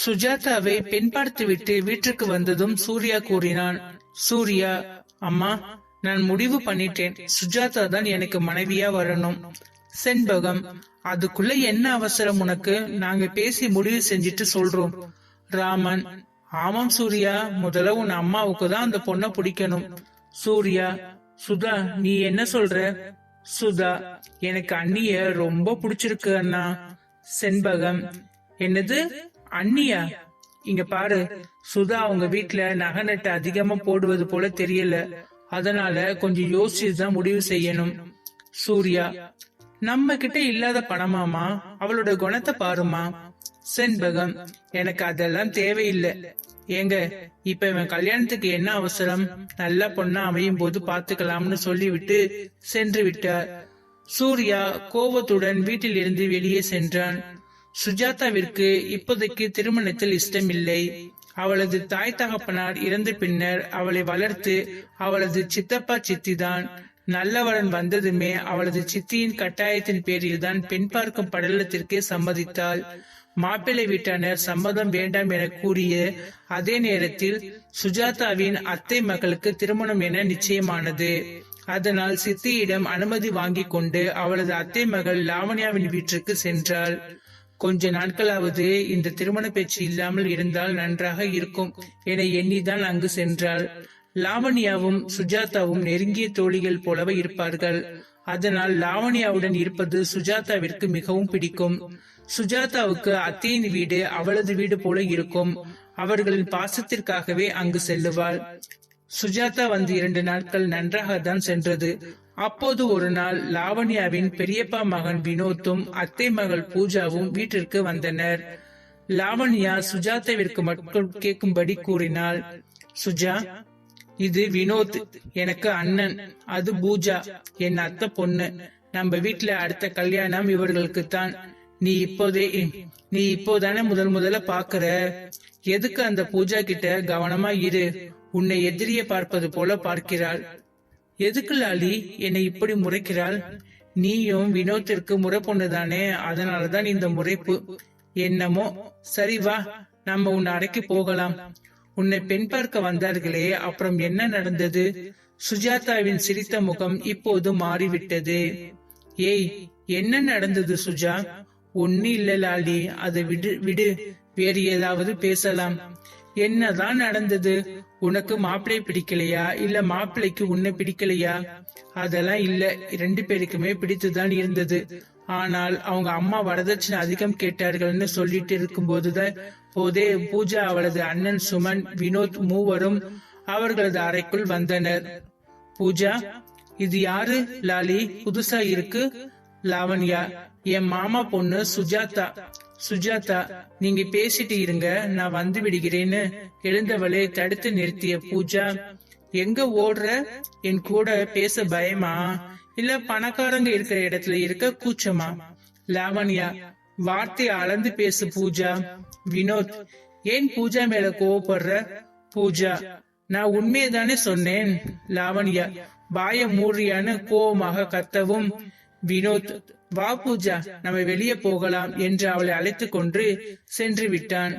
சுஜாதாவை பெண் பார்த்துவிட்டு வீட்டுக்கு வந்ததும் சூர்யா கூறினான். சூர்யா, அம்மா, நான் முடிவு பண்ணிட்டேன். சுஜாதா தான் எனக்கு மனைவியா வரணும். செண்பகம், அதுக்குள்ள என்ன அவசரம் உனக்கு? நாங்க பேசி முடிவு செஞ்சிட்டு சொல்றோம். ராமன், ஆமாம் சூர்யா, முதல்ல உன் அம்மாவுக்கு தான் அந்த பொண்ணை பிடிக்கணும். சூர்யா, சுதா, நீ என்ன சொல்ற? சுதா, எனக்கு அண்ணிய ரொம்ப பிடிச்சிருக்கு அண்ணா. செண்பகம், என்னது அண்ணியா? இங்க பாரு, சுதா அவங்க வீட்டுல நகை நட்டு அதிகமா போடுவது போல தெரியல. அதனால கொஞ்சம் யோசிச்சுதான் முடிவு செய்யணும். சூர்யா, நம்ம கிட்ட இல்லாத பணமாமா? அவளோட குணத்தை பாருமா. செண்பகம், எனக்கு அதெல்லாம் தேவையில்லை. ஏங்க, இப்ப இவன் கல்யாணத்துக்கு என்ன அவசரம்? நல்ல பொண்ணா அமையும் போது பாத்துக்கலாம்னு சொல்லிவிட்டு சென்று விட்டார். சூர்யா கோபத்துடன் வீட்டில் இருந்து வெளியே சென்றான். சுஜாதாவிற்கு இப்போதைக்கு திருமணத்தில் இஷ்டமில்லை. அவளது தாய் தகப்பனார் இறந்த பின்னர் அவளை வளர்த்து அவளது சித்தப்பா சித்திதான். நல்லவரன் வந்ததுமே அவளது சித்தியின் கட்டாயத்தின் பேரில் தான் பெண் பார்க்கும் படலத்திற்கே சம்மதித்தாள். மாப்பிள்ளை வீட்டானர் சம்மதம் வேண்டாம் என கூறிய அதே நேரத்தில் சுஜாதாவின் அத்தை மகளுக்கு திருமணம் என நிச்சயமானது. அதனால் சித்தியிடம் அனுமதி வாங்கி கொண்டு அவளது அத்தை மகள் லாவண்யாவின் வீட்டிற்கு சென்றாள். கொஞ்ச நாட்களாவது இந்த திருமண பேச்சு இல்லாமல் இருந்தால் நன்றாக இருக்கும் என எண்ணிதான் அங்கு சென்றாள். லாவண்யாவும் சுஜாதாவும் நெருங்கிய தோழிகள் போலவே இருப்பார்கள். அதனால் லாவண்யாவுடன் இருப்பது சுஜாதாவிற்கு மிகவும் பிடிக்கும். சுஜாதாவுக்கு அத்தையின் வீடு அவளது வீடு போல இருக்கும். அவர்களின் பாசத்திற்காகவே அங்கு செல்லுவாள். சுஜாதா வந்து 2 நாட்கள் நன்றாக தான் சென்றது. அப்போது ஒரு நாள் லாவண்யாவின் பெரியப்பா மகன் வினோத்தும் அத்தை மகள் பூஜாவும் வீட்டிற்கு வந்தனர். லாவண்யா சுஜாதாவிற்கு மட்டும் கேட்கும்படி கூறினாள். சுஜா, இது வினோத், எனக்கு அண்ணன். அது பூஜா, என் அத்தை பொண்ணு. நம்ம வீட்டுல அடுத்த கல்யாணம் இவர்களுக்கு தான். நீ இப்போதானே முதல்ல பாக்குற. எதுக்கு அந்த பூஜா கிட்ட கவனமா இரு. உன்னை எதிரிய பார்ப்பது போல பார்க்கிறாள். எதுக்கு லாலி என்னை இப்படி முறைக்கிறாள்? நீயும் வினோத்திற்கு முறை பொண்ணுதானே, அதனாலதான் இந்த முறைப்பு. என்னமோ, சரி வா, நம்ம உன் அறைக்கு போகலாம். உன்னை பெண் பார்க்க வந்தார்களே, அப்புறம் என்ன நடந்தது? சுஜாதாவின் சிரித்த முகம் இப்போது மாறிவிட்டது. ஏய், என்ன நடந்தது சுஜா? ஒன்னு இல்ல லாலி, அதை விடு, வேறு ஏதாவது பேசலாம். என்னதான் நடந்தது? உனக்கு மாப்பிள்ளை பிடிக்கலையா, இல்ல மாப்பிள்ளைக்கு உன்னை பிடிக்கலையா? அதெல்லாம் இல்ல, 2 பேருக்குமே பிடித்துதான் இருந்தது. ஆனால் அவங்க அம்மா வரதட்சணை அதிகம் கேட்டார்கள்னு சொல்லிட்டு இருக்கும் போதே பூஜா, அவளது அண்ணன் சுமன், வினோத் மூவரும் அவர்களது அறைக்குள் வந்தனர். பூஜா, இது யாரு லாலி, புதுசா இருக்கு? லாவண்யா, என் மாமா பொண்ணு சுஜாதா. சுஜாதா, நீங்க பேசிட்டு இருங்க, நான் வந்து விடுகிறேன்னு எழுந்தவளை தடுத்து நிறுத்திய பூஜா, எங்க ஓடுற? என் கூட பேச பயமா, இல்ல பணக்காரங்க இருக்கிற இடத்துல இருக்க கூச்சமா? லாவண்யா, வார்த்தை அளந்து பேசு பூஜா. வினோத், ஏன் பூஜா மேல கோவப்படுற? பூஜா, நான் உண்மையதானே சொன்னேன். லாவண்யா, வாய மூடியான்னு கோவமாக கத்தவும் வினோத், வா பூஜா, நம்ம வெளியே போகலாம் என்று அவளை அழைத்து கொண்டு சென்று விட்டான்.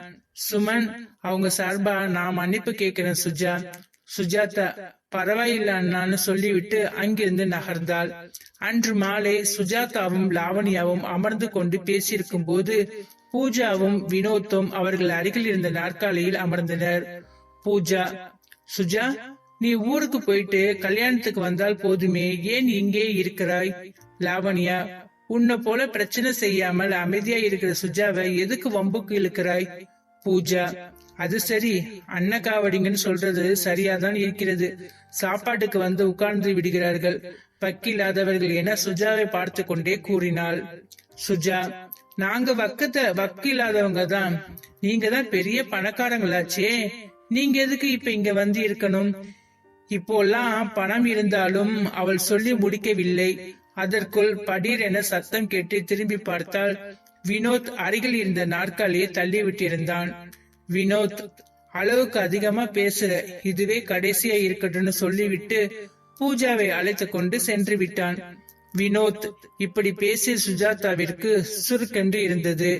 சுமன், அவங்க சார்பா நான் மன்னிப்பு கேட்கிறேன் சுஜா. சுஜாதா, பரவாயில்ல அண்ணான்னு சொல்லிவிட்டு அங்கிருந்து நகர்ந்தாள். அன்று மாலை சுஜாதாவும் லாவண்யாவும் அமர்ந்து கொண்டு பேசியிருக்கும் போது பூஜாவும் வினோத்தும் அவர்கள் அருகில் இருந்த நாற்காலியில் அமர்ந்தனர். பூஜா, சுஜா, நீ ஊருக்கு போயிட்டு கல்யாணத்துக்கு வந்தால் போதுமே, ஏன் இங்கே இருக்கிறாய்? லாவண்யா, உன்னை போல பிரச்சனை செய்யாமல் அமைதியா இருக்கிற சுஜாவை எதுக்கு வம்புக்கு இழுக்கிறாய்? பூஜா, அது சரி, அன்னக்காவடிங்கன்னு சொல்றது சரியாதான் இருக்கிறது. சாப்பாட்டுக்கு வந்து உட்கார்ந்து விடுகிறார்கள், வக்கில்லாதவர்கள் என சுஜாவை பார்த்து கொண்டே கூறினாள். சுஜா, நாங்க வக்கில்லாதவங்க தான், நீங்க தான் பெரிய பணக்காரங்களாச்சே, நீங்க எதுக்கு இப்ப இங்க வந்து இருக்கணும்? இப்போல்லாம் பணம் இருந்தாலும் அவள் சொல்லி முடிக்கவில்லை. அதற்குள் படீர் என சத்தம் கேட்டு திரும்பி பார்த்தால் வினோத் அருகில் இருந்த நாற்காலியை தள்ளிவிட்டிருந்தான். வினோத், அளவுக்கு அதிகமா பேசுற, இதுவே கடைசியா இருக்கட்டும்னு சொல்லிவிட்டு பூஜாவை அழைத்து கொண்டு சென்று விட்டான். வினோத் இப்படி பேசிய சுஜாதாவிற்கு சுருக்கென்று இருந்தது.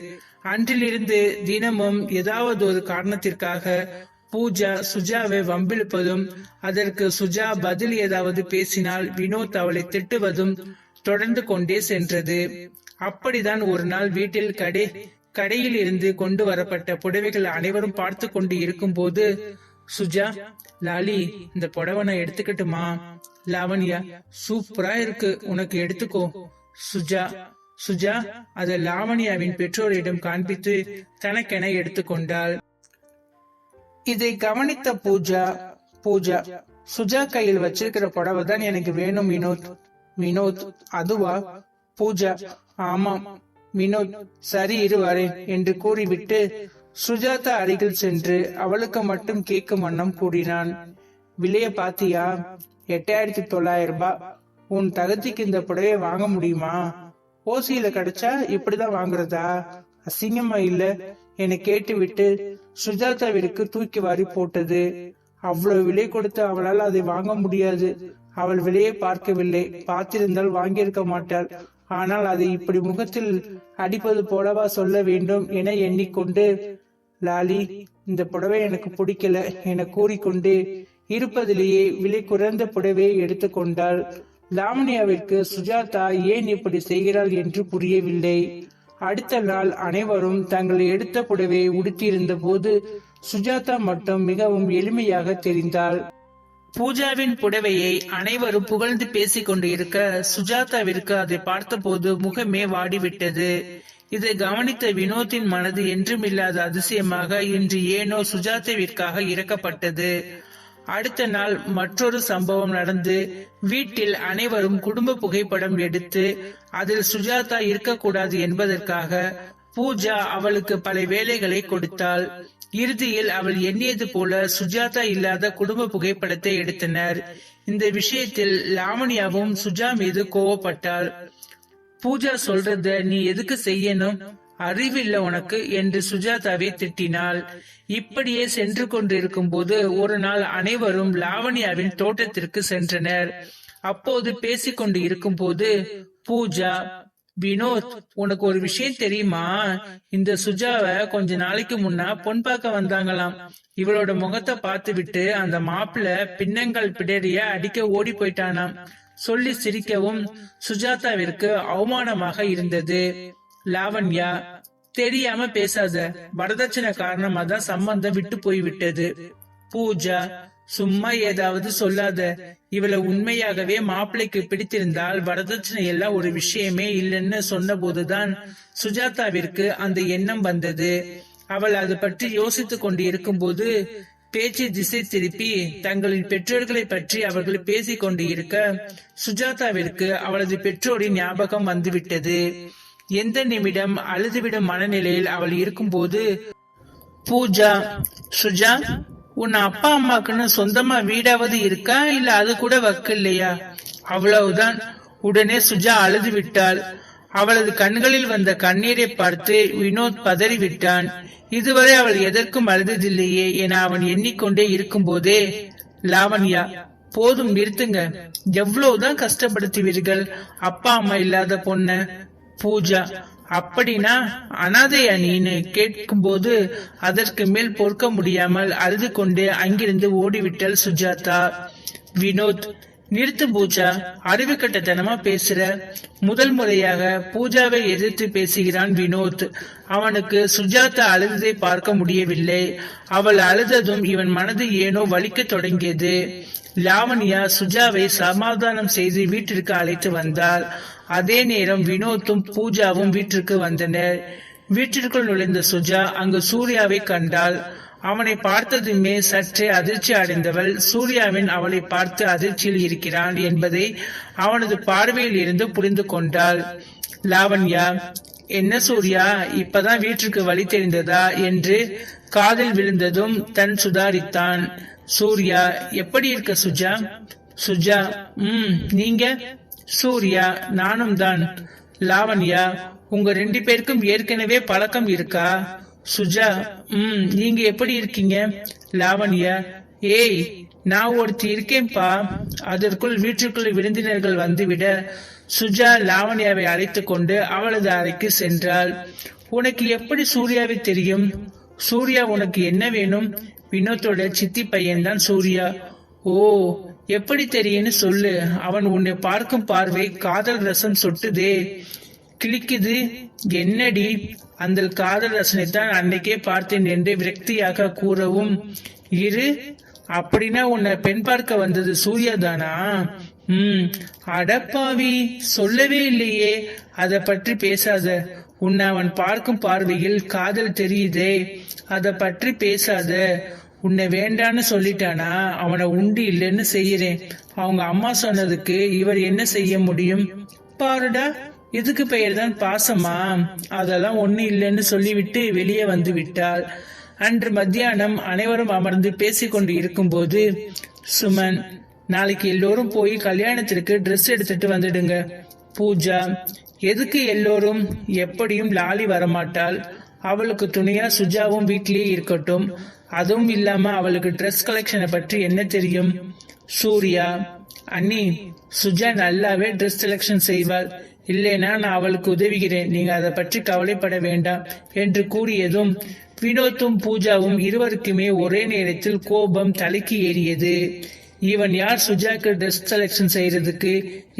அன்றிலிருந்து தினமும் ஏதாவது ஒரு காரணத்திற்காக பூஜா சுஜாவை வம்பிழுப்பதும், அதற்கு சுஜா பதில் ஏதாவது பேசினால் வினோத் அவளை திட்டுவதும் தொடர்ந்து கொண்டே சென்றது. அப்படிதான் ஒரு நாள் வீட்டில் கடையில் இருந்து கொண்டு வரப்பட்ட புடவைகள் அனைவரும் பார்த்து கொண்டு இருக்கும் போது, சுஜா, லாலி, இந்த புடவை நான் எடுத்துக்கட்டுமா? லாவண்யா, சூப்பரா இருக்கு, உனக்கு எடுத்துக்கோ. சுஜா அதை லாவண்யாவின் பெற்றோரிடம் காண்பித்து தனக்கென எடுத்துக்கொண்டாள். இதை கவனித்த பூஜா, சுஜா கையில் வச்சிருக்கிற புடவை தான் எனக்கு வேணும் வினோத், அதுவா? பூஜா, ஆமாம். வினோத், சரி இரு வரேன் என்று கூறிவிட்டு சுஜாதா அருகில் சென்று அவளுக்கு மட்டும் கேட்கும் வண்ணம் கூறினான். விலைய பாத்தியா? 8900 ரூபாய். உன் தகுதிக்கு இந்த புடவையை வாங்க முடியுமா? ஓசியில கிடைச்சா இப்படிதான் வாங்குறதா? அசிங்கமா இல்ல என கேட்டுவிட்டு சுஜாதாவிற்கு தூக்கி வாரி போட்டது. அவ்வளவு விலை கொடுத்து அவளால் அதை வாங்க முடியாது. அவள் விலையை பார்க்கவில்லை. பார்த்திருந்தால் வாங்கியிருக்க மாட்டாள். ஆனால் அதை இப்படி முகத்தில் அடிப்பது போலவா சொல்ல வேண்டும் என எண்ணிக்கொண்டு, லாலி, இந்த புடவை எனக்கு பிடிக்கல என கூறிக்கொண்டு இருப்பதிலேயே விலை குறைந்த புடவையை எடுத்துக்கொண்டாள். லாவண்யாவிற்கு சுஜாதா ஏன் இப்படி செய்கிறாள் என்று புரியவில்லை. அடுத்த நாள் அனைவரும் தங்கள் எடுத்த புடவையை உடுத்தியிருந்த போது சுஜாதா மட்டும் மிகவும் எளிமையாக தெரிந்தாள். பூஜாவின் புடவையை அனைவரும் புகழ்ந்து பேசிக் கொண்டு இருக்க சுஜாதாவிற்கு அதை பார்த்தபோது முகமே வாடிவிட்டது. இதை கவனித்த வினோத்தின் மனது என்றுமில்லாத அதிசயமாக இன்று ஏனோ சுஜாதாவிற்காக இறக்கப்பட்டது. அடுத்த நாள் மற்றொரு சம்பவம் நடந்து வீட்டில் அனைவரும் குடும்ப புகைப்படம் எடுத்து அதில் சுஜாதா இருக்கக்கூடாது என்பதற்காக பூஜா அவளுக்கு பல வேலைகளை கொடுத்தாள். இறுதியில் அவள் எண்ணியது போல சுஜாதா இல்லாத குடும்ப புகைப்படத்தை எடுத்தனர். இந்த விஷயத்தில் லாவண்யாவும் சுஜா மீது கோவப்பட்டாள். பூஜா சொல்றத நீ எதுக்கு செய்யணும்? அறிவில்ல உனக்கு என்று சுஜாதாவை திட்டினாள். இப்படியே சென்று கொண்டிருக்கும் போது ஒரு நாள் அனைவரும் லாவண்யாவின் தோட்டத்திற்கு சென்றனர். அப்போது பேசிக்கொண்டு இருக்கும் போது பூஜா, வினோத், உனக்கு ஒரு விஷயம் தெரியுமா? இந்த சுஜாவை கொஞ்ச நாளைக்கு முன்னா பொன் பார்க்க வந்தாங்களாம். இவளோட முகத்தை பார்த்து விட்டு அந்த மாப்பிள்ள பின்னங்கள் பிடரிய அடிக்க ஓடி போயிட்டானாம். சொல்லி சிரிக்கவும் சுஜாதாவிற்கு அவமானமாக இருந்தது. லாவண்யா, தெரியாம பேசாத, வரதட்சணை காரணமா தான் சம்பந்தம் விட்டு போய்விட்டது. பூஜா, சும்மா ஏதாவது சொல்லாத. இவளை உண்மையாகவே மாப்பிள்ளைக்கு பிடித்திருந்தால் வரதட்சணை எல்லாம் ஒரு விஷயமே இல்லைன்னு சொன்ன போதுதான் சுஜாதாவிற்கு அந்த எண்ணம் வந்தது. அவள் அது பற்றி யோசித்துக் கொண்டு இருக்கும் போது பேச்சு திசை திருப்பி தங்களின் பெற்றோர்களை பற்றி அவர்கள் பேசிக் கொண்டு இருக்க சுஜாதாவிற்கு அவளது பெற்றோரின் ஞாபகம் வந்துவிட்டது. எந்த நிமிடம் அழுதுவிடும் மனநிலையில் அவள் இருக்கும் போது, பூஜா, சுஜா, உன் அப்பா அம்மாக்குன்னு சொந்தமா வீடாவது இருக்கா? இல்ல அது கூட வக்கு இல்லையா? அவ்வளவுதான். உடனே சுஜா அழுது விட்டாள். அவளது கண்களில் வந்த கண்ணீரை பார்த்து வினோத் பதறிவிட்டான். இதுவரை அவள் எதற்கும் அழுததில்லையே என அவன் எண்ணிக்கொண்டே இருக்கும் போதே, லாவண்யா, போதும் நிறுத்துங்க. எவ்வளவுதான் கஷ்டப்படுத்துவீர்கள் அப்பா அம்மா இல்லாத பொண்ண? பூஜா, அப்படின்னா அனாதையா நீன்னு கேட்கும் போது அதற்கு மேல் பொறுக்க முடியாமல் அழுது கொண்டு அங்கிருந்து ஓடிவிட்டாள் சுஜாதா. வினோத், நிறுத்து பூஜா, அறிவு கட்டத்தனமா பேசுற. முதல் முறையாக பூஜாவை எதிர்த்து பேசுகிறான் வினோத். அவனுக்கு சுஜாதா அழுததை பார்க்க முடியவில்லை. அவள் அழுததும் இவன் மனது ஏனோ வலிக்க தொடங்கியது. லாவண்யா சுஜாவை சமாதானம் செய்து வீட்டிற்கு அழைத்து வந்தாள். அதே நேரம் வினோத்தும் பூஜாவும் வீட்டிற்கு வந்தனர். வீட்டிற்குள் நுழைந்த சுஜா அங்கு சூர்யாவை கண்டாள். அவனை பார்த்ததுமே சற்றே அதிர்ச்சி அடைந்தவள் சூர்யாவின் அவளை பார்த்து அதிர்ச்சியில் இருக்கிறான் என்பதை அவனது பார்வையில் இருந்து புரிந்து கொண்டாள். லாவண்யா, என்ன சூர்யா, இப்பதான் வீட்டிற்கு வழி தெரிந்ததா என்று காதில் விழுந்ததும் தன் சுதாரித்தான். சூர்யா, எப்படி இருக்க சுஜா? சுஜா, நீங்க? சூர்யா, நானும் தான். லாவண்யா, உங்க 2 பேருக்கும் ஏற்கனவே பழக்கம் இருக்கா? சுஜா, நீங்க எப்படி இருக்கீங்க? லாவண்யா, ஏய், நான் ஒருத்தி இருக்கேன்பா. அதற்குள் வீட்டுக்குள் விருந்தினர்கள் வந்துவிட சுஜா லாவண்யாவை அழைத்து கொண்டு அவளது அறைக்கு சென்றாள். உனக்கு எப்படி சூர்யாவை தெரியும்? சூர்யா உனக்கு என்ன வேணும்? வினோத்தோட சித்தி பையன்தான் சூர்யா. ஓ, எப்படி தெரியும்னு சொல்லு. அவன் உன்னை பார்க்கும் பார்வை காதல் ரசம் சொட்டுதே, கிளிக்குது. என்னடி? அந்த காதல் ரசனைத்தான் அன்னைக்கே பார்த்தேன் என்று விரக்தியாக கூறவும், இரு, அப்படின்னா உன்னை பெண் பார்க்க வந்தது சூர்யா தானா? அடப்பாவி, சொல்லவே இல்லையே. அத பற்றி பேசாத. உன்னை அவன் பார்க்கும் பார்வையில் காதல் தெரியுதே, அத பற்றி பேசாத. உன்னை வேண்டான்னு சொல்லிட்டானா? அவனை உண்டு இல்லைன்னு செய்யறேன். அவங்க அம்மா சொன்னதுக்கு இவர் என்ன செய்ய முடியும்? பாருடா, இதுக்கு பெயர் தான் பாசமா? அதெல்லாம் ஒண்ணு இல்லைன்னு சொல்லிவிட்டு வெளியே வந்து விட்டாள். அன்று மத்தியானம் அனைவரும் அமர்ந்து பேசிக்கொண்டு இருக்கும் போது, சுமன், நாளைக்கு எல்லோரும் போய் கல்யாணத்திற்கு ட்ரெஸ் எடுத்துட்டு வந்துடுங்க. பூஜா, எதுக்கு எல்லோரும்? எப்படியும் லாலி வரமாட்டாள். அவளுக்கு துணையா சுஜாவும் வீட்லயே இருக்கட்டும். அதுவும் இல்லாம அவளுக்கு ட்ரெஸ் கலெக்ஷனை பற்றி என்ன தெரியும்? சூர்யா, அண்ணி, சுஜா நல்லாவே ட்ரெஸ் செலக்ஷன் செய்வாள். இல்லைனா நான் அவளுக்கு உதவுகிறேன், நீங்க அதை பற்றி கவலைப்பட வேண்டாம் என்று கூறியதும் வினோத்தும் பூஜாவும் இருவருக்குமே ஒரே நேரத்தில் கோபம் தலைக்கு ஏறியது. இவன் யார் சுஜாக்கு ட்ரெஸ் செலக்ஷன் செய்யறதுக்கு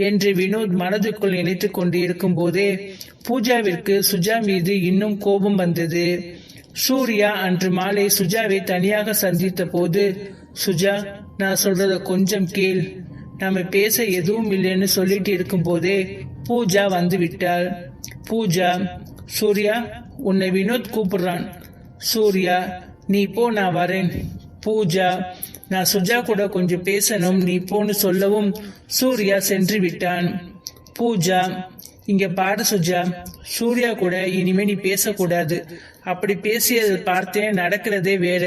என்று வினோத் மனதுக்குள் நினைத்து கொண்டு இருக்கும் போதே பூஜாவிற்கு சுஜா மீது இன்னும் கோபம் வந்தது. சூர்யா அன்று மாலை சுஜாவை தனியாக சந்தித்த போது, சுஜா, நான் சொல்றத கொஞ்சம் கேள். நம்ம பேச எதுவும் இல்லைன்னு சொல்லிட்டு இருக்கும் போதே பூஜா வந்து விட்டாள். பூஜா, சூர்யா, உன்னை வினோத் கூப்பிடுறான். சூர்யா, நீ போ, நான் வரேன். பூஜா, நான் சுஜா கூட கொஞ்சம் பேசணும், நீ போன்னு சொல்லவும் சூர்யா சென்று விட்டான். பூஜா, இங்க பாரு சுஜா, சூர்யா கூட இனிமே நீ பேசக்கூடாது. அப்படி பேசியது பார்த்தேன், நடக்கிறதே வேற.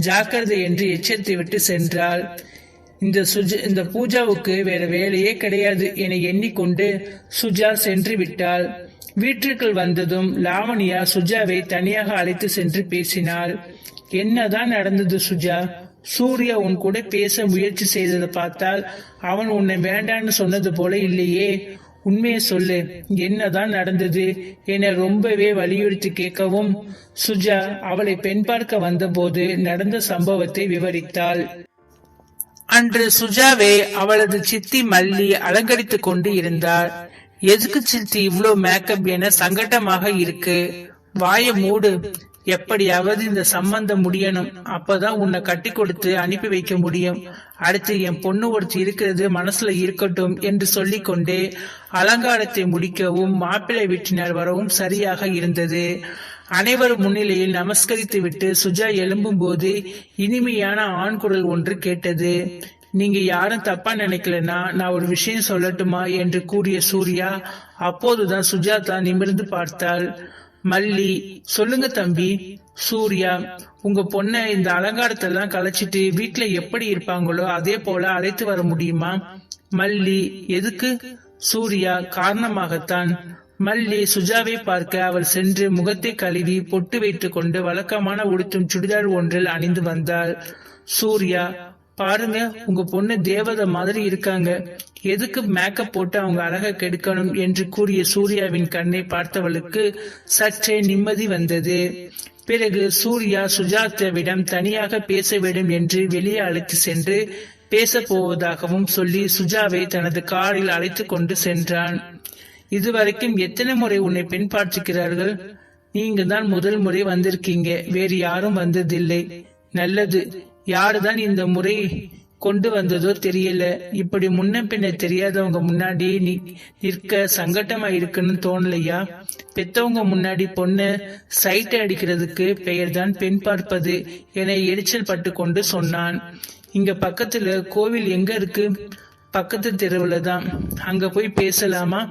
ஜாக்கிரதை என்று எச்சரித்து விட்டு சென்றாள். இந்த பூஜாவுக்கு வேற வேலையே கிடையாது என எண்ணிக்கொண்டு சுஜா சென்று விட்டாள். வீட்டிற்குள் வந்ததும் லாவண்யா சுஜாவை தனியாக அழைத்து சென்று பேசினாள். என்னதான் நடந்தது சுஜா? சூர்யா உன் கூட பேச முயற்சி செய்ததை பார்த்தால் அவன் உன்னை வேண்டான்னு சொன்னது போல இல்லையே. உண்மையை சொல்லு, என்னதான் நடந்தது என ரொம்பவே வலியுறுத்தி கேட்கவும் சுஜா அவளை பெண் பார்க்க வந்த போது நடந்த சம்பவத்தை விவரித்தாள். அன்று சுஜாவை அவளது சித்தி மல்லி அலங்கரித்துக் கொண்டு இருந்தாள். எதுக்கு சித்தி இவ்வளவு மேக்கப் என சங்கட்டமாக இருக்கு. வாய மூடு. எப்படியாவது இந்த சம்பந்தம் முடியணும், அப்பதான் உன்னை கட்டி கொடுத்து அனுப்பி வைக்க முடியும். அடுத்து என் பொண்ணு ஒருத்தி இருக்கிறது மனசுல இருக்கட்டும் என்று சொல்லிக் கொண்டே அலங்காரத்தை முடிக்கவும் மாப்பிள்ளை வீட்டினர் வரவும் சரியாக இருந்தது. அனைவரும் முன்னிலையில் நமஸ்கரித்து விட்டு சுஜா எழும்பும் போது இனிமையான ஆண் குரல் ஒன்று கேட்டது. நீங்க யாரும் தப்பா நினைக்கலன்னா நான் ஒரு விஷயம் சொல்லட்டுமா என்று கூறிய சூர்யா அப்போதுதான் சுஜாதா நிமிர்ந்து பார்த்தாள். மல்லி, சொல்லுங்க தம்பி. சூர்யா, உங்க பொண்ண இந்த அலங்காரத்தை எல்லாம் கலைச்சிட்டு வீட்டுல எப்படி இருப்பாங்களோ அதே போல அழைத்து வர முடியுமா? மல்லி, எதுக்கு? சூர்யா, காரணமாகத்தான். மல்லி சுஜாவை பார்க்க அவள் சென்று முகத்தை கழுவி பொட்டு வைத்துக் கொண்டு வழக்கமான உடுத்தும் சுடிதார் ஒன்றில் அணிந்து வந்தாள். சூர்யா, பாருங்க, உங்க பொண்ணு தேவதை மாதிரி இருக்காங்க. எதுக்கு மேக்கப் போட்டு அவங்க அழக கெடுக்கணும் என்று கூறிய சூர்யாவின் கண்ணை பார்த்தவளுக்கு சற்றே நிம்மதி வந்தது. பிறகு சூர்யா சுஜாதாவிடம் தனியாக பேச வேண்டும் என்று வெளியே அழைத்து சென்று பேச போவதாகவும் சொல்லி சுஜாவை தனது காரில் அழைத்து கொண்டு சென்றான். இதுவரைக்கும் எத்தனை முறை உன்னை பெண் பார்த்துக்கிறார்கள்? நீங்க தான் முதல் முறை வந்திருக்கீங்க, வேறு யாரும் வந்ததில்லை. நல்லது. யாருதான் இந்த முறை கொண்டு வந்ததோ தெரியல. இப்படி முன்ன பின்ன தெரியாதவங்க முன்னாடி நிற்க சங்கட்டமா இருக்குன்னு தோணலையா? பெத்தவங்க முன்னாடி பொண்ணு சைட்டை அடிக்கிறதுக்கு பெயர் தான் பெண் பார்ப்பது என எரிச்சல் பட்டு கொண்டு சொன்னான். இங்க பக்கத்துல கோவில் எங்க இருக்கு? பக்கத்து தெருவுல தான். அங்க போய் பேசலாமா?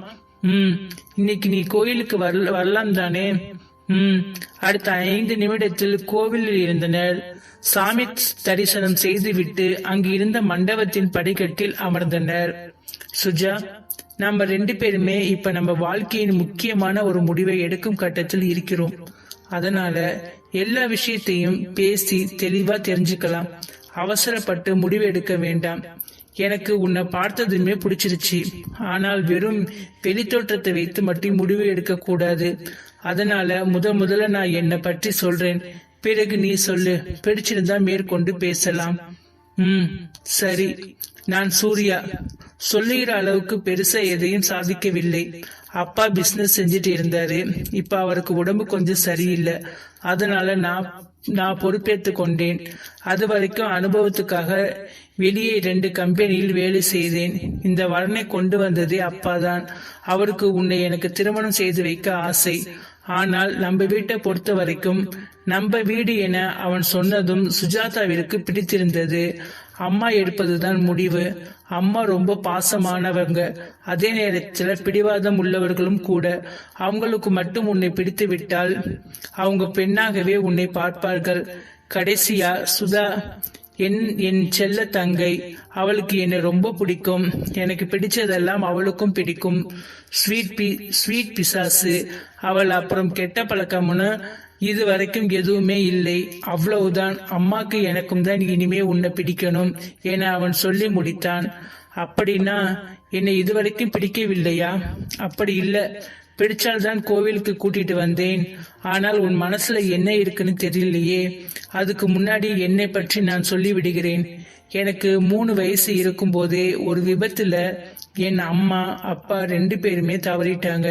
இன்னைக்கு நீ கோயிலுக்கு வரலாம் தானே? அடுத்த 5 நிமிடத்தில் கோவிலில் இருந்தனர். சாமி தரிசனம் செய்துவிட்டு அங்கு இருந்த மண்டபத்தின் படிக்கட்டில் அமர்ந்தனர். சுஜா, நம்ம 2 பேருமே இப்ப நம்ம வாழ்க்கையின் முக்கியமான ஒரு முடிவை எடுக்கும் கட்டத்தில் இருக்கிறோம். அதனால எல்லா விஷயத்தையும் பேசி தெளிவா தெரிஞ்சுக்கலாம். அவசரப்பட்டு முடிவு எடுக்க வேண்டாம். எனக்கு உன்னை பார்த்ததுமே பிடிச்சிருச்சு. ஆனால் வெறும் வெளித்தோற்றத்தை வைத்து மட்டும் முடிவு எடுக்க கூடாது. அதனால முதல்ல நான் என்னை பற்றி சொல்றேன், பிறகு நீ சொல்லு. பிடிச்சிருந்தா மேற்கொண்டு பேசலாம். சரி. நான் சூர்யா. சொல்லுகிற அளவுக்கு பெருசா எதையும் சாதிக்கவில்லை. அப்பா பிசினஸ் செஞ்சுட்டு இருந்தாரு. இப்ப அவருக்கு உடம்பு கொஞ்சம் சரியில்லை. அதனால நான் பொறுப்பேற்று கொண்டேன். அது வரைக்கும் அனுபவத்துக்காக வெளியே 2 கம்பெனியில் வேலை செய்தேன். இந்த வரனை கொண்டு வந்ததே அப்பாதான். அவருக்கு உன்னை எனக்கு திருமணம் செய்து வைக்க ஆசை. ஆனால் நம்ம வீட்டை பொறுத்த வரைக்கும் நம்ம வீடு என அவன் சொன்னதும் சுஜாதாவிற்கு பிடித்திருந்தது. அம்மா எடுப்பதுதான் முடிவு. அம்மா ரொம்ப பாசமானவங்க, அதே நேரத்தில் பிடிவாதம் உள்ளவர்களும் கூட. அவங்களுக்கு மட்டும் உன்னை பிடித்து விட்டால் அவங்க பெண்ணாகவே உன்னை பார்ப்பார்கள். கடைசியா சுதா என் செல்ல தங்கை. அவளுக்கு என்னை ரொம்ப பிடிக்கும். எனக்கு பிடிச்சதெல்லாம் அவளுக்கும் பிடிக்கும். ஸ்வீட் பிசாசு அவள். அப்புறம் கெட்ட பழக்கம்னு இது வரைக்கும் எதுவுமே இல்லை. அவ்வளவுதான். அம்மாக்கு எனக்கும் தான் இனிமே உன்னை பிடிக்கணும் என அவன் சொல்லி முடித்தான். அப்படின்னா என்னை இதுவரைக்கும் பிடிக்கவில்லையா? அப்படி இல்லை. பிடிச்சால்தான் கோவிலுக்கு கூட்டிட்டு வந்தேன். ஆனால் உன் மனசுல என்ன இருக்குன்னு தெரியலையே. அதுக்கு முன்னாடி என்னை பற்றி நான் சொல்லி விடுகிறேன். எனக்கு 3 வயசு இருக்கும் போதே ஒரு விபத்துல என் அம்மா அப்பா 2 பேருமே தவறிட்டாங்க.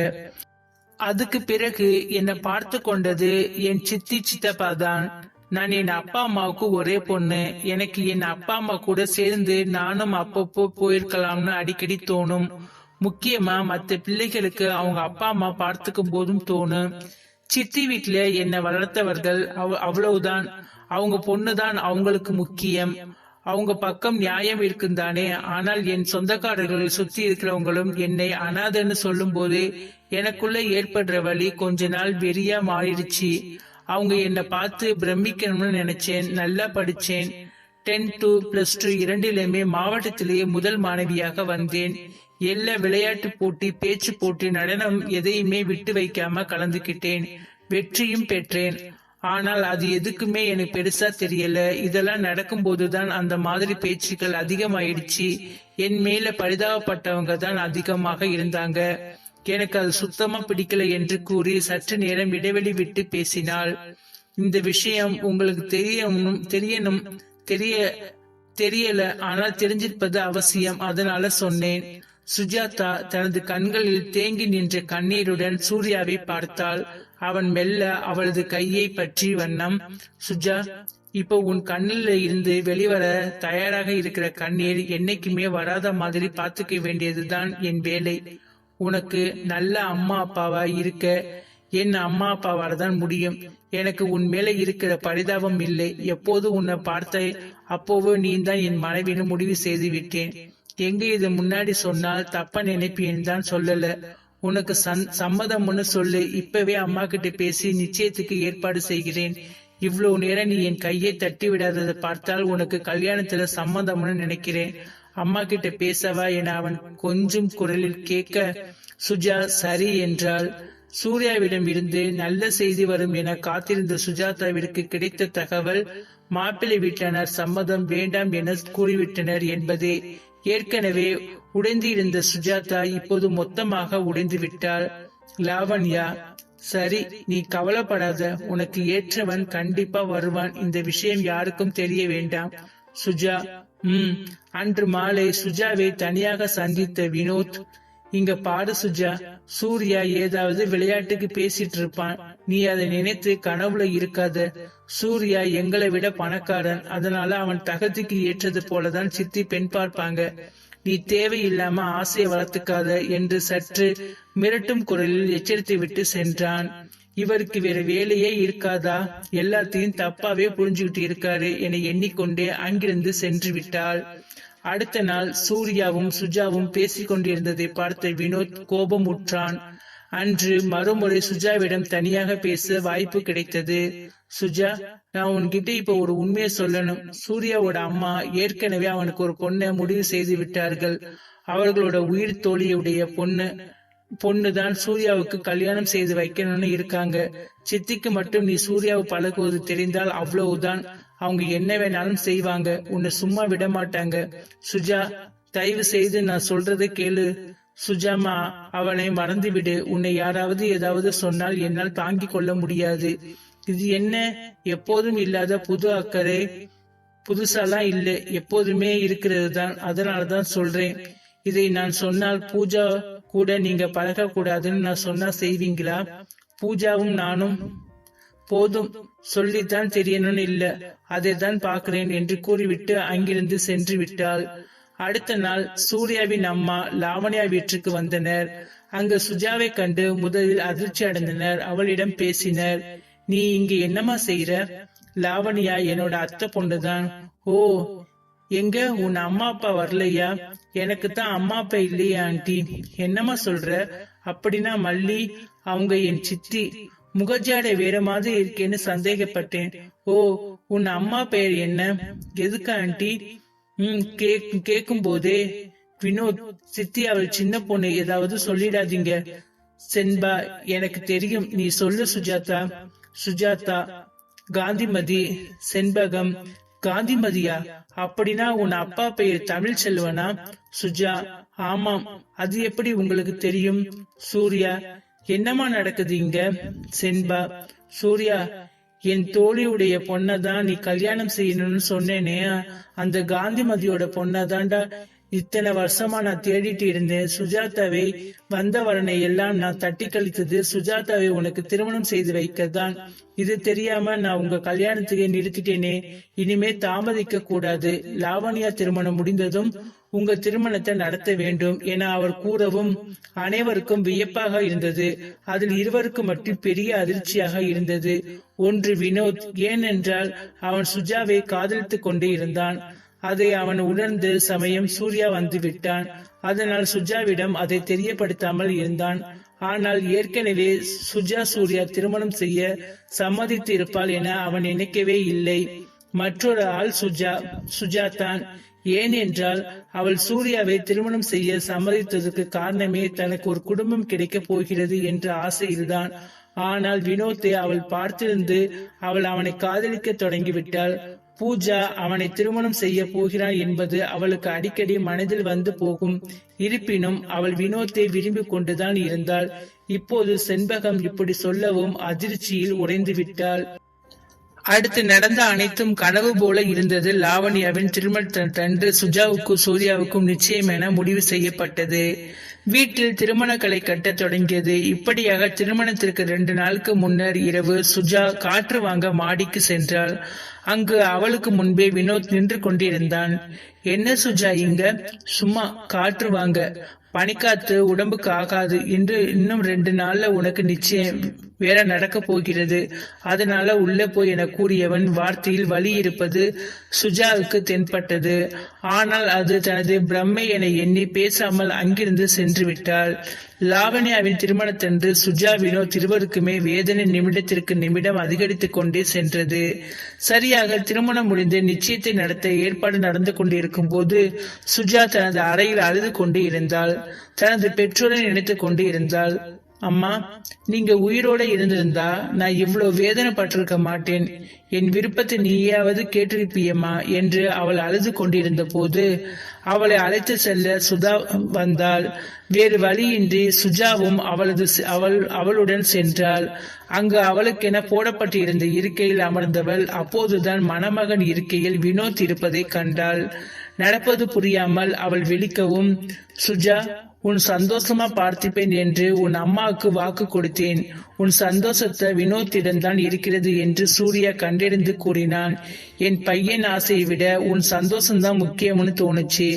அதுக்கு பிறகு என்னை பார்த்து கொண்டது என் சித்தப்பா தான். நான் என் அப்பா அம்மாவுக்கு ஒரே பொண்ணு. எனக்கு என் அப்பா அம்மா கூட சேர்ந்து நானும் அப்பப்போ போயிருக்கலாம்னு அடிக்கடி தோணும். முக்கியமா மற்ற பிள்ளைகளுக்கு அவங்க அப்பா அம்மா பார்த்துக்கும் போதும் தோணும். சித்தி வீட்டுல என்னை வளர்த்தவர்கள் அவ்வளவுதான். அவங்க பொண்ணுதான் அவங்களுக்கு முக்கியம். அவங்க பக்கம் நியாயம் இருக்குந்தானே. ஆனால் என் சொந்தக்காரர்களை சுத்தி இருக்கிறவங்களும் என்னை அனாதைன்னு சொல்லும் போது எனக்குள்ள ஏற்படுற வழி கொஞ்ச நாள் வெறியா மாறிடுச்சு. அவங்க என்னை பார்த்து பிரமிக்கணும்னு நினைச்சேன். நல்லா படிச்சேன். 10 + 2 2லுமே மாவட்டத்திலேயே முதல் மாணவியாக வந்தேன். எல்லா விளையாட்டு போட்டி, பேச்சு போட்டி, நடனம் எதையுமே விட்டு வைக்காம கலந்துக்கிட்டேன். வெற்றியும் பெற்றேன். ஆனால் அது எதுக்குமே எனக்கு பெருசா தெரியல. இதெல்லாம் நடக்கும் போதுதான் அந்த மாதிரி பேச்சுக்கள் அதிகமாயிடுச்சு. என் மேல பரிதாபப்பட்டவங்க தான் அதிகமாக இருந்தாங்க. எனக்கு அது சுத்தமா பிடிக்கல என்று கூறி சற்று நேரம் இடைவெளி விட்டு பேசினாள். இந்த விஷயம் உங்களுக்கு தெரியல, ஆனால் தெரிஞ்சிருப்பது அவசியம். அதனால சொன்னேன். சுஜாதா தனது கண்களில் தேங்கி நின்ற கண்ணீருடன் சூர்யாவை பார்த்தாள். அவன் மெல்ல அவளது கையை பற்றி வண்ணம், சுஜா, இப்போ உன் கண்ணில் இருந்து வெளிவர தயாராக இருக்கிற கண்ணீர் என்னைக்குமே வராத மாதிரி பார்த்துக்க வேண்டியதுதான் என் வேலை. உனக்கு நல்ல அம்மா அப்பாவா இருக்க என் அம்மா அப்பாவால தான் முடியும். எனக்கு உன் மேல இருக்கிற பரிதாபம் இல்லை. எப்போது உன்னை பார்த்த அப்போவோ நீ தான் என் மனைவின்னு முடிவு செய்து விட்டேன். எங்க இதை முன்னாடி சொன்னால் தப்ப நினைப்பேன்னு தான் சொல்லல. உனக்கு சம்மதம்னு சொல்லு. இப்பவே அம்மா கிட்ட பேசி நிச்சயத்துக்கு ஏற்பாடு செய்கிறேன். இவ்வளவு நேரம் நீ என் கையை தட்டி விடாததை பார்த்தால் உனக்கு கல்யாணத்துல சம்மதம்னு நினைக்கிறேன். அம்மா கிட்ட பேசவா என அவன் கொஞ்சம் குரலில் கேட்க சுஜா சரி என்றாள். சூர்யாவிடம் இருந்து நல்ல செய்தி வரும் என காத்திருந்த சுஜாதாவிற்கு கிடைத்த தகவல், மாப்பிள்ளை வீட்டினர் சம்மதம் வேண்டாம் என கூறிவிட்டனர் என்பதே. ஏற்கனவே உடைந்து இருந்த சுஜாதா இப்போது மொத்தமாக உடைந்து விட்டாள். லாவண்யா, சரி, நீ கவலைப்படாத. உனக்கு ஏற்றவன் கண்டிப்பா வருவான். இந்த விஷயம் யாருக்கும் தெரிய வேண்டாம். சுஜா, அன்று மாலை சுஜாவை தனியாக சந்தித்த வினோத், இங்க பாடு சுஜா, சூர்யா ஏதாவது விளையாட்டுக்கு பேசிட்டு இருப்பான். நீ அதை நினைத்து கனவுல இருக்காத. சூர்யா எங்களை விட பணக்காரன். அதனால அவன் தகுதிக்கு ஏற்றது போலதான் சித்தி பெண் பார்ப்பாங்க. நீ தேவையில்லாம ஆசையை வளர்த்துக்காத என்று சற்று மிரட்டும் குரலில் எச்சரித்து விட்டு சென்றான். இவருக்கு வேற வேலையே இருக்காதா? எல்லாத்தையும் தப்பாவே புரிஞ்சுக்கிட்டு இருக்காரு என எண்ணிக்கொண்டே அங்கிருந்து சென்று விட்டாள். அடுத்த நாள் சூர்யாவும் சுஜாவும் பேசிக் கொண்டிருந்ததை பார்த்த வினோத் கோபம் உற்றான். அன்று மறுமுறை சுஜாவிடம் தனியாக பேச வாய்ப்பு கிடைத்தது. சுஜா, நான் உன்கிட்ட இப்ப ஒரு உண்மையை சொல்லணும். சூர்யாவோட அம்மா ஏற்கனவே அவனுக்கு ஒரு பொண்ணை முடிவு செய்து விட்டார்கள். அவர்களோட உயிர் தோழியுடைய பொண்ணுதான் சூர்யாவுக்கு கல்யாணம் செய்து வைக்கணும்னு இருக்காங்க. சித்திக்கு மட்டும் நீ சூர்யாவை பழகுவது தெரிந்தால் அவ்வளவுதான். அவங்க என்ன வேணாலும் செய்வாங்க. உன்னை சும்மா விட மாட்டாங்க. சுஜா, தயவு செய்து நான் சொல்றதை கேளு சுஜாமா. அவனை மறந்துவிடு. உன்னை யாராவது ஏதாவது சொன்னால் என்னால் தாங்கிக் கொள்ள முடியாது. இது என்ன எப்போதும் இல்லாத புது அக்கறை? புதுசாலாம் இல்லை, எப்போதுமே இருக்கிறது தான். அதனாலதான் சொல்றேன். இதை நான் சொன்னால் பூஜா கூட நீங்க பழக கூடாதுன்னு நான் சொன்னா செய்வீங்களா? பூஜாவும் நானும் போதும், சொல்லித்தான் தெரியணும்னு இல்ல, அதை தான் பாக்குறேன் என்று கூறிவிட்டு அங்கிருந்து சென்று விட்டாள். அடுத்த நாள் சூர்யாவின் அம்மா லாவண்யா வீட்டுக்கு வந்தனர். அங்கு சுஜாவை கண்டு முதலில் அதிர்ச்சி அடைந்தனர். அவளிடம் பேசினர். நீ இங்க என்னமா செய்யற? லாவண்யா, என்னோட அத்தை பொண்ணுதான். ஓ, எங்க உன் அம்மா அப்பா வரலையா? எனக்கு தான் அம்மா அப்பா இல்லையா ஆண்டி? என்னமா சொல்ற? அப்படின்னா மல்லி அவங்க என் சித்தி. முகஜாடை வேற மாதிரி இருக்கேன்னு சந்தேகப்பட்டேன். ஓ, உன் அம்மா பெயர் என்ன? எதுக்கு ஆண்டி? கேக்கும் போதே வினோத் சித்தி அவள் சின்ன பொண்ணு, ஏதாவது சொல்லிடாதீங்க. சென்பா, எனக்கு தெரியும், நீ சொல்லு சுஜாதா. சுஜாதா, காந்திமதி. செண்பகம், காந்திமதியா? அப்படின்னா உன் அப்பா பெயர் தமிழ் செல்வனா? சுஜா, ஆமாம். அது எப்படி உங்களுக்கு தெரியும்? சூர்யா, என்னமா நடக்குது இங்க? செண்பா, சூர்யா, என் தோழியுடைய பொண்ணதான் நீ கல்யாணம் செய்யணும்னு சொன்னேனே, அந்த காந்திமதியோட பொண்ணதான்டா இத்தனை வருஷமா நான் தேடிட்டு இருந்தேன். சுஜாதாவை வந்த வரனை எல்லாம் நான் தட்டி கழித்தது சுஜாதாவை உனக்கு திருமணம் செய்து வைக்கத்தான். இது தெரியாம நான் உங்க கல்யாணத்துக்கு நிறுத்திட்டேனே. இனிமே தாமதிக்க கூடாது. லாவண்யா திருமணம் முடிந்ததும் உங்க திருமணத்தை நடத்த வேண்டும் என அவர் கூறவும் அனைவருக்கும் வியப்பாக இருந்தது. அதில் இருவருக்கு மட்டும் பெரிய அதிர்ச்சியாக இருந்தது. ஒன்று வினோத். ஏனென்றால் அவன் சுஜாவை காதலித்துக் கொண்டே இருந்தான். அதை அவன் உணர்ந்த சமயம் சூர்யா வந்து விட்டான். அதனால் சுஜாவிடம் அதை தெரியப்படுத்தாமல் இருந்தான். ஆனால் ஏற்கனவே சுஜா சூர்யா திருமணம் செய்ய சம்மதித்து இருப்பாள் என அவன் நினைக்கவே இல்லை. மற்றொரு ஆள் சுஜா தான். ஏனென்றால் அவள் சூர்யாவை திருமணம் செய்ய சம்மதித்ததற்கு காரணமே தனக்கு ஒரு குடும்பம் கிடைக்க போகிறது என்ற ஆசையில்தான். ஆனால் வினோத்தை அவள் பார்த்திருந்து அவள் அவனை காதலிக்க தொடங்கிவிட்டாள். பூஜா அவனை திருமணம் செய்ய போகிறான் என்பது அவளுக்கு அடிக்கடி மனதில் வந்து போகும். இருப்பினும் அவள் வினோத்தை விரும்பி கொண்டுதான் இருந்தாள். இப்போது செண்பகம் இப்படி சொல்லவும் அதிர்ச்சியில் உறைந்து விட்டாள். அடுத்து நடந்த அனைத்தும் கனவு போல இருந்தது. லாவண்யாவின் திருமணத்தன்று சுஜாவுக்கும் சூர்யாவுக்கும் நிச்சயம் என முடிவு செய்யப்பட்டது. வீட்டில் திருமணங்களை கட்ட தொடங்கியது. இப்படியாக திருமணத்திற்கு 2 நாளுக்கு முன்னர் இரவு சுஜா காற்று வாங்க மாடிக்கு சென்றாள். அங்கு அவளுக்கு முன்பே வினோத் நின்று கொண்டிருந்தான். என்ன சுஜா இங்க? சும்மா காற்று வாங்க. பனிக்காத்து உடம்புக்கு ஆகாது. இன்னும் 2 நாள்ல உனக்கு நிச்சயம் வேற நடக்க போகிறது. அதனால உள்ள போய் என கூறியவன் வார்த்தையில் வலி இருப்பது சுஜாவுக்கு தென்பட்டது. ஆனால் அது தனது பிரம்மை என எண்ணி பேசாமல் அங்கிருந்து சென்று விட்டாள். லாவண்யாவின் திருமணத்தன்று சுஜா வினோத் இருவருக்குமே வேதனை நிமிடத்திற்கு நிமிடம் அதிகரித்துக் கொண்டே சென்றது. சரியாக திருமணம் முடிந்து நிச்சயத்தை நடத்த ஏற்பாடு நடந்து கொண்டிருக்கும் போது சுஜா தனது அறையில் அழுது கொண்டு இருந்தாள். தனது பெற்றோரை நினைத்துக் கொண்டு இருந்தாள். அம்மா, நீங்க உயிரோட இருந்திருந்தா நான் இவ்வளவு வேதனைப்பட்டிருக்க மாட்டேன். என் விருப்பத்தை நீயாவது கேட்டிருப்பியம்மா என்று அவள் அழுது கொண்டிருந்த போது அவளை அழைத்து செல்ல சுதா வந்தாள். வேறு வழியின்றி சுஜாவும் அவளுடன் சென்றாள். அங்கு அவளுக்கென போடப்பட்டிருந்த இருக்கையில் அமர்ந்தவள் அப்போதுதான் மணமகன் இருக்கையில் வினோத் இருப்பதை கண்டாள். நடப்பது புரியாமல் அவள் விழிக்கவும், சுஜா, உன் சந்தோஷமா பார்த்திப்பேன் என்று உன் அம்மாவுக்கு வாக்கு கொடுத்தேன். உன் சந்தோஷத்தை வினோத்திடம்தான் இருக்கிறது என்று சூர்யா கண்டறிந்து கூறினான். என் பையன் ஆசையை விட உன் சந்தோஷம்தான் முக்கியம்னு தோணுச்சு.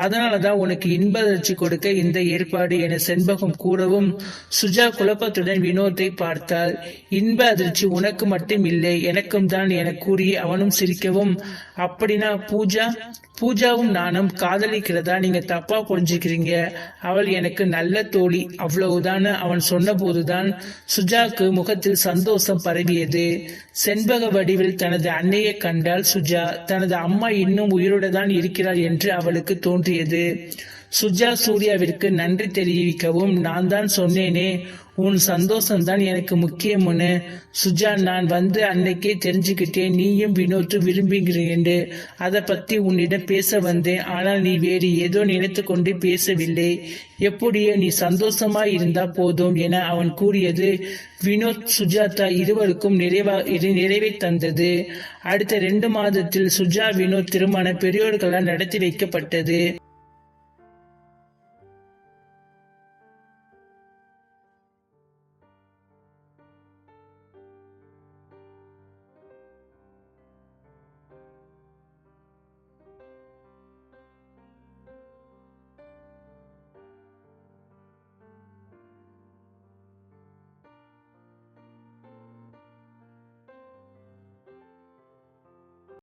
அதனாலதான் உனக்கு இன்ப அதிர்ச்சி கொடுக்க இந்த ஏற்பாடு என செண்பகம் கூறவும் சுஜா குழப்பத்துடன் வினோத்தை பார்த்தாள். இன்ப அதிர்ச்சி உனக்கு மட்டும் இல்லை, எனக்கும் தான் என கூறி அவனும் சிரிக்கவும், அப்படின்னா பூஜாவும் நானும் காதலிக்கிறதா நீங்க தப்பா புரிஞ்சுக்கிறீங்க. அவள் எனக்கு நல்ல தோழி, அவ்வளவுதான் அவன் சொன்ன போதுதான் சுஜாக்கு முகத்தில் சந்தோஷம் பரவியது. செண்பக வடிவில் தனது அன்னையை கண்டால் சுஜா. தனது அம்மா இன்னும் உயிரோடு தான் இருக்கிறாள் என்று அவளுக்கு தோன்றியது. சுஜா சூர்யாவிற்கு நன்றி தெரிவிக்கவும், நான் தான் சொன்னேனே உன் சந்தோஷம்தான் எனக்கு முக்கியம்னு. சுஜா, நான் வந்து அன்னைக்கே தெரிஞ்சுக்கிட்டேன் நீயும் வினோத்து விரும்புகிறேன். அதை பத்தி உன்னிடம் பேச வந்தேன். ஆனால் நீ வேறு ஏதோ நினைத்து கொண்டு பேசவில்லை. எப்படியோ நீ சந்தோஷமா இருந்தா போதும் என அவன் கூறியது வினோத் சுஜாதா இருவருக்கும் நிறைவை தந்தது. அடுத்த 2 மாதத்தில் சுஜா வினோத் திருமணம் பெரியோர்களால் நடத்தி வைக்கப்பட்டது.